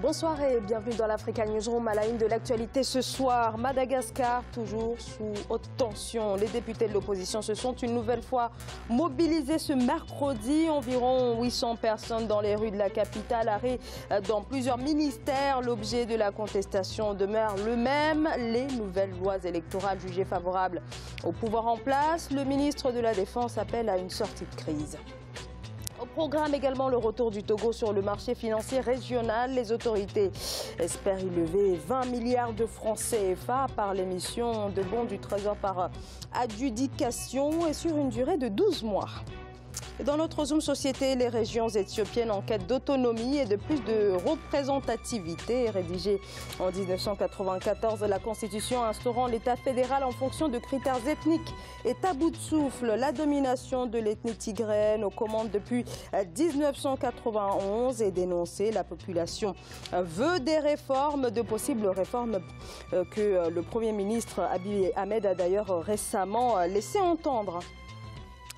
Bonsoir et bienvenue dans l'Africa Newsroom. À la une de l'actualité ce soir, Madagascar toujours sous haute tension. Les députés de l'opposition se sont une nouvelle fois mobilisés ce mercredi. Environ 800 personnes dans les rues de la capitale, arrêt dans plusieurs ministères. L'objet de la contestation demeure le même, les nouvelles lois électorales jugées favorables au pouvoir en place. Le ministre de la Défense appelle à une sortie de crise. Au programme également le retour du Togo sur le marché financier régional. Les autorités espèrent y lever 20 milliards de francs CFA par l'émission de bons du Trésor par adjudication et sur une durée de 12 mois. Dans notre Zoom Société, les régions éthiopiennes en quête d'autonomie et de plus de représentativité. Rédigée en 1994, la Constitution instaurant l'État fédéral en fonction de critères ethniques est à bout de souffle. La domination de l'ethnie tigrèenne aux commandes depuis 1991 est dénoncée. La population veut des réformes, de possibles réformes que le Premier ministre Abiy Ahmed a d'ailleurs récemment laissé entendre.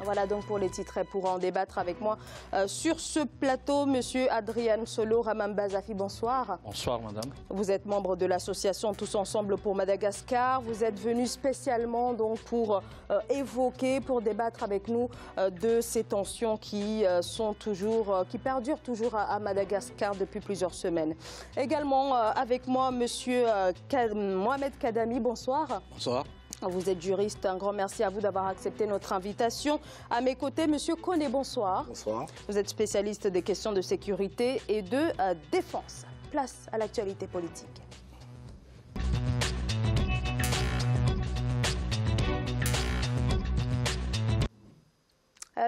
Voilà donc pour les titres et pour en débattre avec moi sur ce plateau, Monsieur Adrian Solo Ramambazafi, bonsoir. Bonsoir madame. Vous êtes membre de l'association Tous Ensemble pour Madagascar. Vous êtes venu spécialement donc pour évoquer, pour débattre avec nous de ces tensions qui perdurent toujours à Madagascar depuis plusieurs semaines. Également avec moi Monsieur Mohamed Kadami, bonsoir. Bonsoir. Vous êtes juriste, un grand merci à vous d'avoir accepté notre invitation. À mes côtés, Monsieur Koné, bonsoir. Bonsoir. Vous êtes spécialiste des questions de sécurité et de défense. Place à l'actualité politique.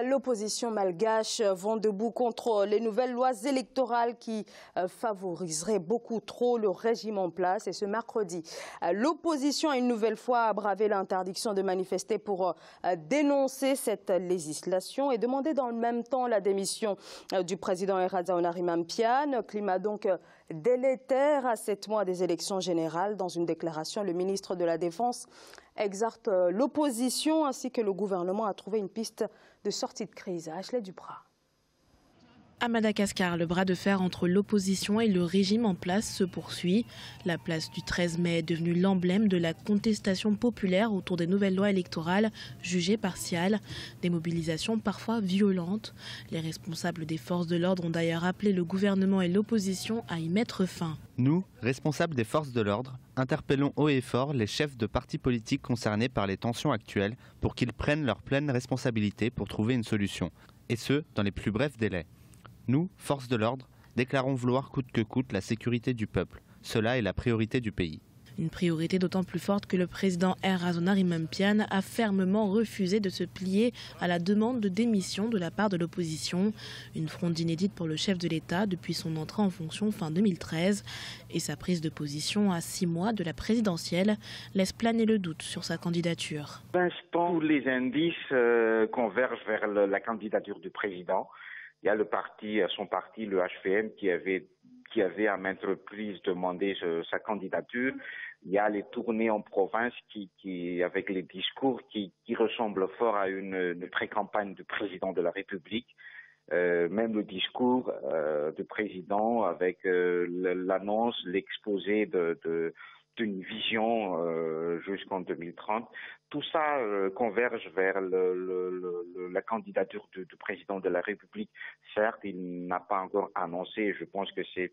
L'opposition malgache vont debout contre les nouvelles lois électorales qui favoriseraient beaucoup trop le régime en place. Et ce mercredi, l'opposition a une nouvelle fois bravé l'interdiction de manifester pour dénoncer cette législation et demander dans le même temps la démission du président Erazaonari Mampiane. Climat donc délétère à 7 mois des élections générales. Dans une déclaration, le ministre de la Défense exhorte l'opposition ainsi que le gouvernement à trouver une piste de sortie de crise. Ashley Duprat. À Madagascar, le bras de fer entre l'opposition et le régime en place se poursuit. La place du 13 mai est devenue l'emblème de la contestation populaire autour des nouvelles lois électorales jugées partiales. Des mobilisations parfois violentes. Les responsables des forces de l'ordre ont d'ailleurs appelé le gouvernement et l'opposition à y mettre fin. Nous, responsables des forces de l'ordre, interpellons haut et fort les chefs de partis politiques concernés par les tensions actuelles pour qu'ils prennent leur pleine responsabilité pour trouver une solution, et ce, dans les plus brefs délais. Nous, forces de l'ordre, déclarons vouloir coûte que coûte la sécurité du peuple. Cela est la priorité du pays. Une priorité d'autant plus forte que le président Erazaonari Mampiane a fermement refusé de se plier à la demande de démission de la part de l'opposition. Une fronde inédite pour le chef de l'État depuis son entrée en fonction fin 2013. Et sa prise de position à 6 mois de la présidentielle laisse planer le doute sur sa candidature. Pour l'instant, tous les indices convergent vers la candidature du président. Il y a son parti, le HVM, qui avait à maintes reprises demandé sa candidature. Il y a les tournées en province avec les discours qui ressemblent fort à une pré-campagne du président de la République. Même le discours du président avec l'annonce, l'exposé d'une vision jusqu'en 2030. Tout ça converge vers la candidature du président de la République. Certes, il n'a pas encore annoncé, je pense que c'est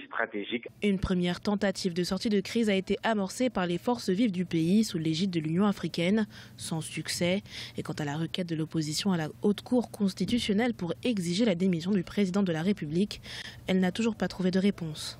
stratégique. Une première tentative de sortie de crise a été amorcée par les forces vives du pays sous l'égide de l'Union africaine, sans succès. Et quant à la requête de l'opposition à la Haute Cour constitutionnelle pour exiger la démission du président de la République, elle n'a toujours pas trouvé de réponse.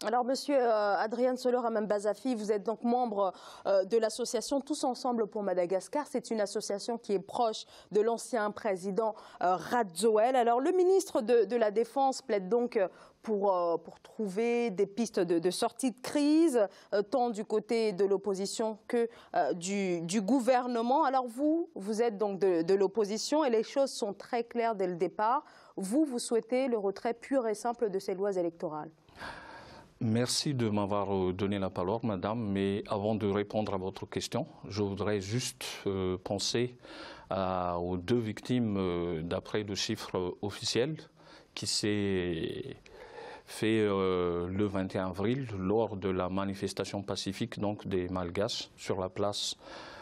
Alors, Monsieur Adrian Solo Ramambazafi, vous êtes donc membre de l'association Tous Ensemble pour Madagascar. C'est une association qui est proche de l'ancien président Radzoel. Alors, le ministre de la Défense plaide donc pour trouver des pistes de sortie de crise, tant du côté de l'opposition que du gouvernement. Alors, vous êtes donc de l'opposition et les choses sont très claires dès le départ. Vous souhaitez le retrait pur et simple de ces lois électorales. Merci de m'avoir donné la parole, madame. Mais avant de répondre à votre question, je voudrais juste penser aux 2 victimes d'après le chiffre officiel qui s'est fait le 21 avril lors de la manifestation pacifique donc, des Malgaches sur la place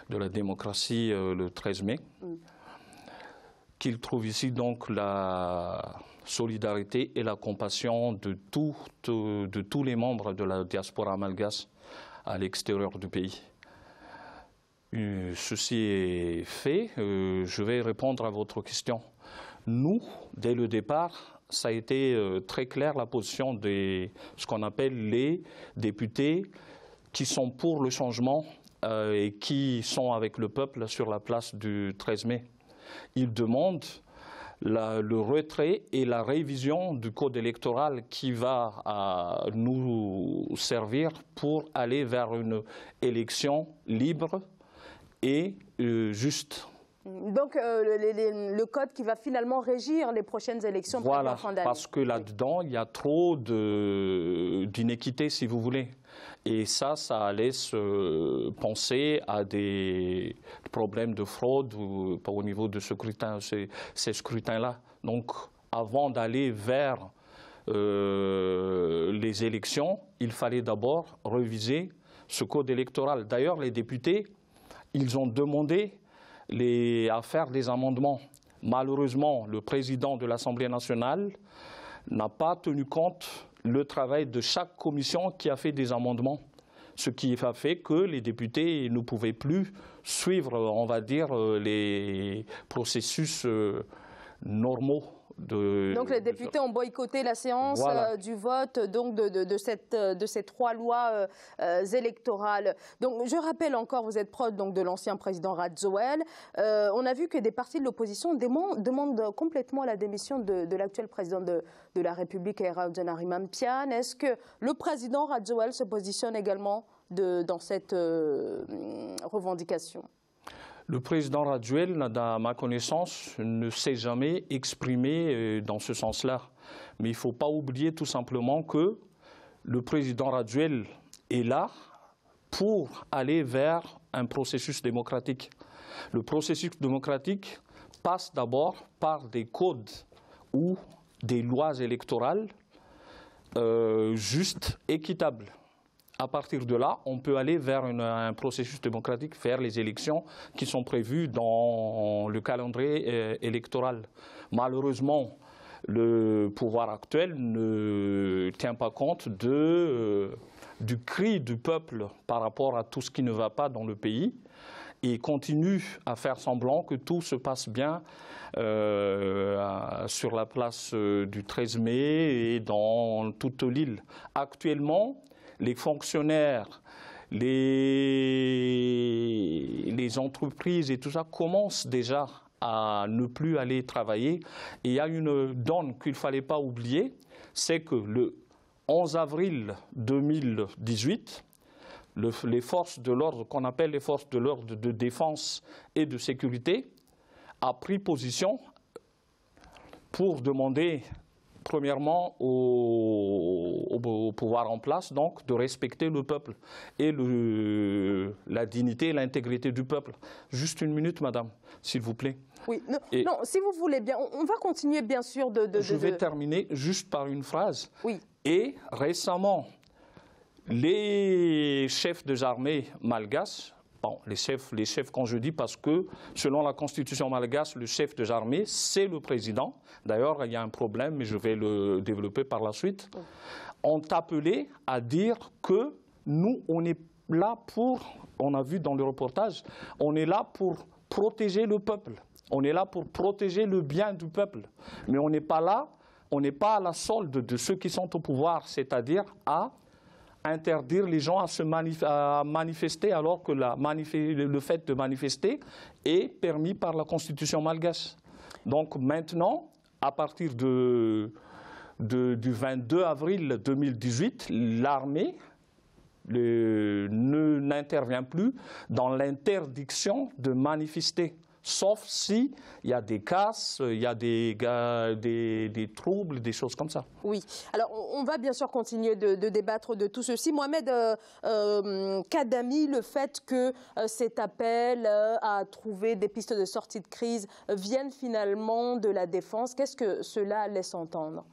de la démocratie le 13 mai. Qu'il trouve ici donc la solidarité et la compassion de tous les membres de la diaspora malgache à l'extérieur du pays. Ceci est fait, je vais répondre à votre question. Nous, dès le départ, ça a été très clair la position de ce qu'on appelle les députés qui sont pour le changement et qui sont avec le peuple sur la place du 13 mai. Ils demandent le retrait et la révision du code électoral qui va nous servir pour aller vers une élection libre et juste. Donc le code qui va finalement régir les prochaines élections. Voilà, parce que là-dedans, il y a trop d'inéquité, si vous voulez. Et ça laisse penser à des problèmes de fraude au niveau de ces scrutins-là. Donc, avant d'aller vers les élections, il fallait d'abord réviser ce code électoral. D'ailleurs, les députés, ils ont demandé à faire des amendements. Malheureusement, le président de l'Assemblée nationale n'a pas tenu compte le travail de chaque commission qui a fait des amendements, ce qui a fait que les députés ne pouvaient plus suivre, on va dire, les processus normaux. Donc les députés ont boycotté la séance du vote donc de ces 3 lois électorales. Donc je rappelle encore, vous êtes proche donc de l'ancien président Radzoel. On a vu que des partis de l'opposition demandent complètement la démission de l'actuel président de la République, Raoul Pian. Est-ce que le président Radzoel se positionne également dans cette revendication? Le président Radzoel, à ma connaissance, ne s'est jamais exprimé dans ce sens-là. Mais il ne faut pas oublier tout simplement que le président Radzoel est là pour aller vers un processus démocratique. Le processus démocratique passe d'abord par des codes ou des lois électorales justes, équitables. À partir de là, on peut aller vers un processus démocratique, vers les élections qui sont prévues dans le calendrier électoral. Malheureusement, le pouvoir actuel ne tient pas compte du cri du peuple par rapport à tout ce qui ne va pas dans le pays et continue à faire semblant que tout se passe bien sur la place du 13 mai et dans toute l'île. Actuellement, les fonctionnaires, les entreprises et tout ça commencent déjà à ne plus aller travailler. Et il y a une donne qu'il ne fallait pas oublier, c'est que le 11 avril 2018, les forces de l'ordre, qu'on appelle les forces de l'ordre de défense et de sécurité, a pris position pour demander premièrement au pouvoir en place donc de respecter le peuple et la dignité et l'intégrité du peuple. Juste une minute, madame, s'il vous plaît. Oui, non, si vous voulez bien, on va continuer bien sûr Je vais terminer juste par une phrase. Oui. Et récemment, les chefs des armées malgaches, bon, les chefs quand je dis parce que selon la constitution malgache, le chef des armées, c'est le président. D'ailleurs, il y a un problème, mais je vais le développer par la suite. Ont appelé à dire que nous, on est là pour, on a vu dans le reportage, on est là pour protéger le peuple. On est là pour protéger le bien du peuple. Mais on n'est pas là, on n'est pas à la solde de ceux qui sont au pouvoir, c'est-à-dire à interdire les gens à manifester alors que le fait de manifester est permis par la constitution malgache. Donc maintenant, à partir du 22 avril 2018, l'armée n'intervient plus dans l'interdiction de manifester. sauf si il y a des casses, il y a des troubles, des choses comme ça. Oui. Alors, on va bien sûr continuer de débattre de tout ceci. Mohamed Kadami, le fait que cet appel à trouver des pistes de sortie de crise vienne finalement de la défense, qu'est-ce que cela laisse entendre?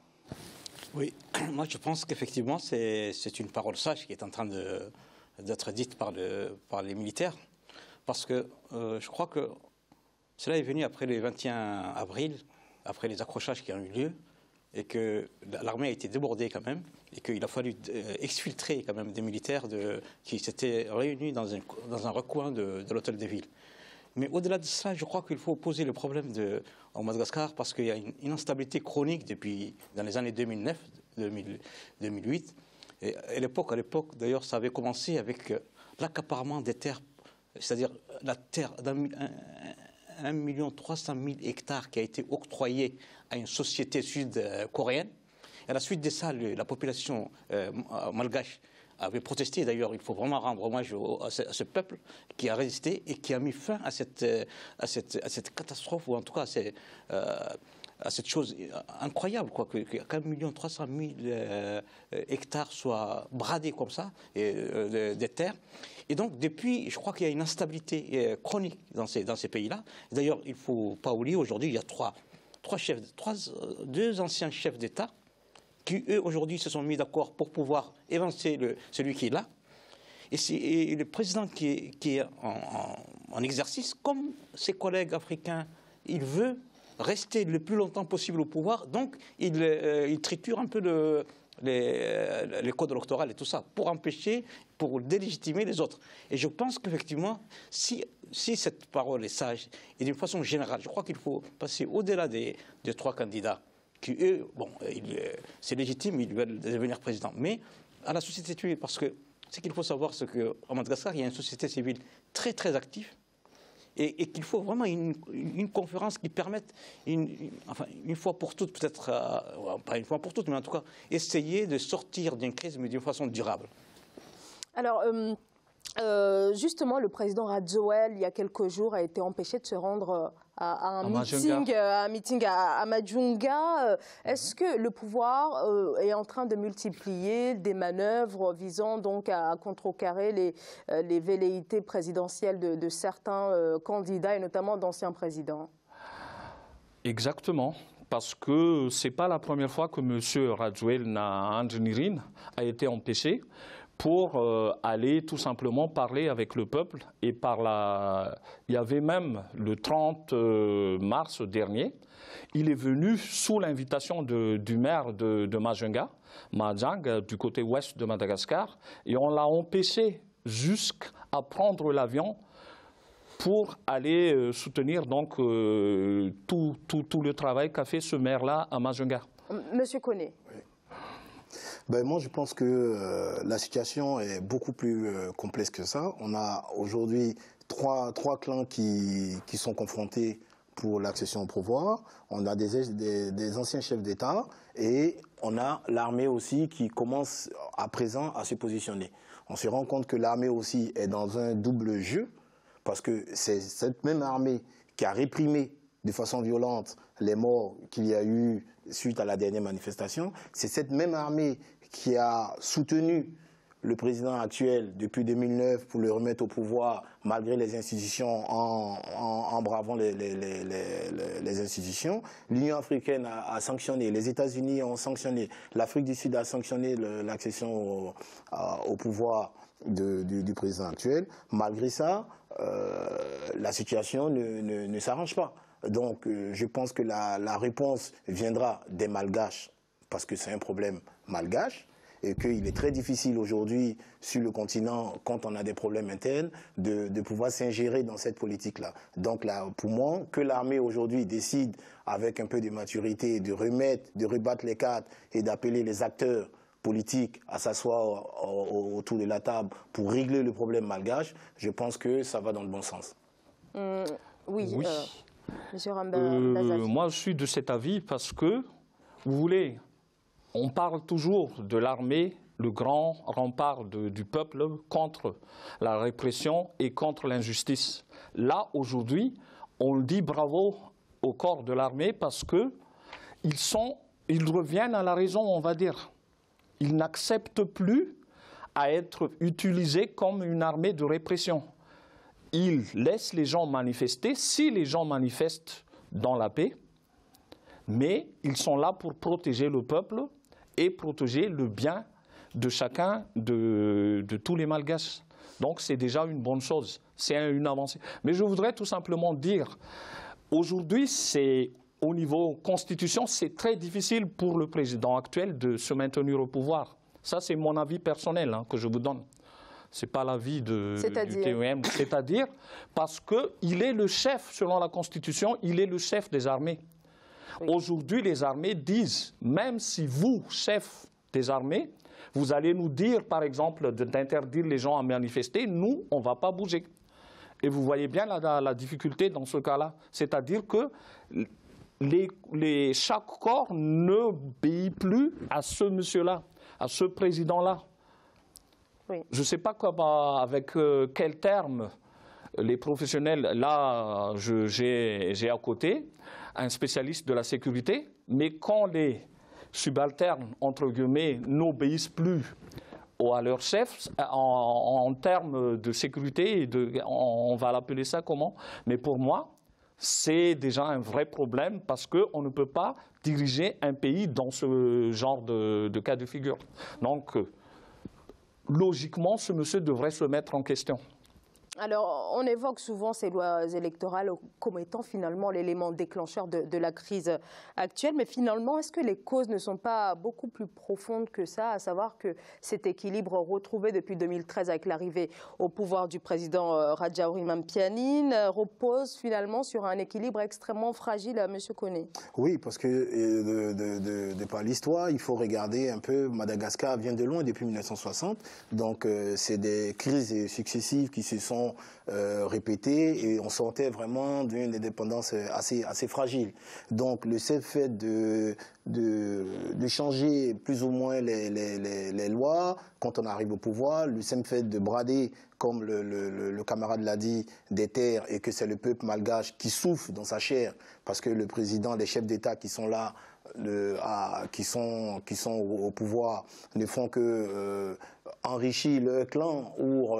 Oui, moi je pense qu'effectivement c'est une parole sage qui est en train d'être dite par les militaires, parce que je crois que cela est venu après le 21 avril, après les accrochages qui ont eu lieu, et que l'armée a été débordée quand même, et qu'il a fallu exfiltrer quand même des militaires qui s'étaient réunis dans un recoin de l'hôtel de ville. Mais au-delà de ça, je crois qu'il faut poser le problème au Madagascar, parce qu'il y a une instabilité chronique depuis dans les années 2009, 2008. Et à l'époque, d'ailleurs, ça avait commencé avec l'accaparement des terres, c'est-à-dire la terre d'1 300 000 hectares qui a été octroyée à une société sud-coréenne. Et à la suite de ça, la population malgache avait protesté. D'ailleurs, il faut vraiment rendre hommage à ce peuple qui a résisté et qui a mis fin à cette catastrophe, ou en tout cas à cette chose incroyable, quoi, qu'1 300 000 hectares soient bradés comme ça, des terres. Et donc, depuis, je crois qu'il y a une instabilité chronique dans ces pays-là. D'ailleurs, il ne faut pas oublier, aujourd'hui, il y a deux anciens chefs d'État qui, eux, aujourd'hui, se sont mis d'accord pour pouvoir évincer celui qui est là. Et le président qui est en exercice, comme ses collègues africains, il veut rester le plus longtemps possible au pouvoir, donc il triture un peu les codes électoraux et tout ça, pour délégitimer les autres. Et je pense qu'effectivement, si cette parole est sage, et d'une façon générale, je crois qu'il faut passer au-delà des trois candidats, qui eux, bon, c'est légitime, ils veulent devenir président, mais à la société civile, parce que ce qu'il faut savoir, c'est qu'en Madagascar, il y a une société civile très très active, et qu'il faut vraiment une conférence qui permette, une fois pour toutes, peut-être, pas une fois pour toutes, mais en tout cas, essayer de sortir d'une crise, mais d'une façon durable. Alors, justement, le président Rajoelina, il y a quelques jours, a été empêché de se rendre à un meeting à Majunga. Est-ce que le pouvoir est en train de multiplier des manœuvres visant donc à contrecarrer les velléités présidentielles de certains candidats et notamment d'anciens présidents? Exactement. Parce que ce n'est pas la première fois que M. Rajoelina Andjanirin a été empêché pour aller tout simplement parler avec le peuple. Et il y avait même le 30 mars dernier, il est venu sous l'invitation du maire de Majunga, Mahjang, du côté ouest de Madagascar, et on l'a empêché jusqu'à prendre l'avion pour aller soutenir donc tout le travail qu'a fait ce maire-là à Majunga. Monsieur Koné. Oui. Ben, moi, je pense que la situation est beaucoup plus complexe que ça. On a aujourd'hui trois clans qui sont confrontés pour l'accession au pouvoir. On a des anciens chefs d'État et on a l'armée aussi qui commence à présent à se positionner. On se rend compte que l'armée aussi est dans un double jeu, parce que c'est cette même armée qui a réprimé de façon violente les morts qu'il y a eu suite à la dernière manifestation. C'est cette même armée qui a soutenu le président actuel depuis 2009 pour le remettre au pouvoir malgré les institutions, en bravant les institutions. L'Union africaine a sanctionné, les États-Unis ont sanctionné, l'Afrique du Sud a sanctionné l'accession au pouvoir du président actuel. Malgré ça, la situation ne s'arrange pas. Donc je pense que la réponse viendra des Malgaches, parce que c'est un problème malgache, et qu'il est très difficile aujourd'hui sur le continent, quand on a des problèmes internes, de pouvoir s'ingérer dans cette politique-là. Donc là, pour moi, que l'armée aujourd'hui décide, avec un peu de maturité, de rebattre les cartes et d'appeler les acteurs politiques à s'asseoir autour de la table pour régler le problème malgache, je pense que ça va dans le bon sens. Oui. Monsieur moi, je suis de cet avis parce que, vous voulez, on parle toujours de l'armée, le grand rempart du peuple contre la répression et contre l'injustice. Là, aujourd'hui, on dit bravo au corps de l'armée parce qu'ils reviennent à la raison, on va dire. Ils n'acceptent plus à être utilisés comme une armée de répression. Ils laissent les gens manifester, si les gens manifestent dans la paix, mais ils sont là pour protéger le peuple et protéger le bien de chacun, de tous les Malgaches. Donc c'est déjà une bonne chose, c'est une avancée. Mais je voudrais tout simplement dire, aujourd'hui, au niveau constitution, c'est très difficile pour le président actuel de se maintenir au pouvoir. Ça, c'est mon avis personnel que je vous donne. Ce n'est pas l'avis du TEM. C'est-à-dire parce qu'il est le chef, selon la Constitution, il est le chef des armées. Oui. Aujourd'hui, les armées disent, même si vous, chef des armées, vous allez nous dire, par exemple, d'interdire les gens à manifester, nous, on ne va pas bouger. Et vous voyez bien la difficulté dans ce cas-là. C'est-à-dire que chaque corps n'obéit plus à ce monsieur-là, à ce président-là. Oui. Je ne sais pas avec quel terme les professionnels, là, j'ai à côté un spécialiste de la sécurité, mais quand les subalternes, entre guillemets, n'obéissent plus à leur chef, en termes de sécurité, on va l'appeler ça comment? Mais pour moi, c'est déjà un vrai problème parce qu'on ne peut pas diriger un pays dans ce genre de cas de figure. Donc, logiquement, ce monsieur devrait se mettre en question. Alors, on évoque souvent ces lois électorales comme étant finalement l'élément déclencheur de la crise actuelle. Mais finalement, est-ce que les causes ne sont pas beaucoup plus profondes que ça, à savoir que cet équilibre retrouvé depuis 2013 avec l'arrivée au pouvoir du président Rajaouri-Mampianine repose finalement sur un équilibre extrêmement fragile, M. Koné? Oui, parce que de par l'histoire, il faut regarder un peu, Madagascar vient de loin depuis 1960. Donc, c'est des crises successives qui se sont répétées et on sortait vraiment d'une indépendance assez fragile. Donc le seul fait de changer plus ou moins les lois quand on arrive au pouvoir, le seul fait de brader, comme le camarade l'a dit, des terres et que c'est le peuple malgache qui souffre dans sa chair parce que le président, les chefs d'État qui sont là, qui sont au pouvoir ne font que enrichir leur clan ou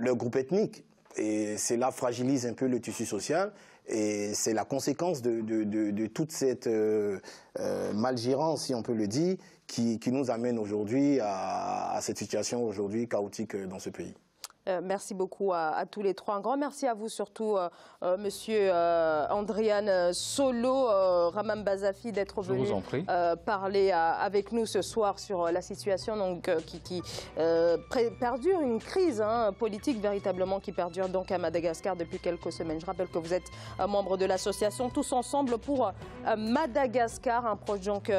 leur groupe ethnique. Et cela fragilise un peu le tissu social. Et c'est la conséquence de toute cette malgérance, si on peut le dire, qui nous amène aujourd'hui à cette situation aujourd'hui chaotique dans ce pays. Merci beaucoup à tous les trois. Un grand merci à vous, surtout Monsieur Andrian Solo, Ramam Bazafi, d'être venu parler avec nous ce soir sur la situation donc, qui perdure, une crise politique véritablement qui perdure donc à Madagascar depuis quelques semaines. Je rappelle que vous êtes membre de l'association Tous Ensemble pour Madagascar, un proche donc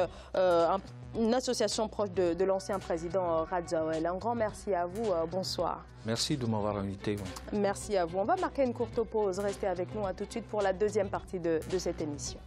une association proche de l'ancien président Radjaouel. Un grand merci à vous. Bonsoir. Merci de m'avoir invité. Merci à vous. On va marquer une courte pause. Restez avec nous. À tout de suite pour la deuxième partie de cette émission.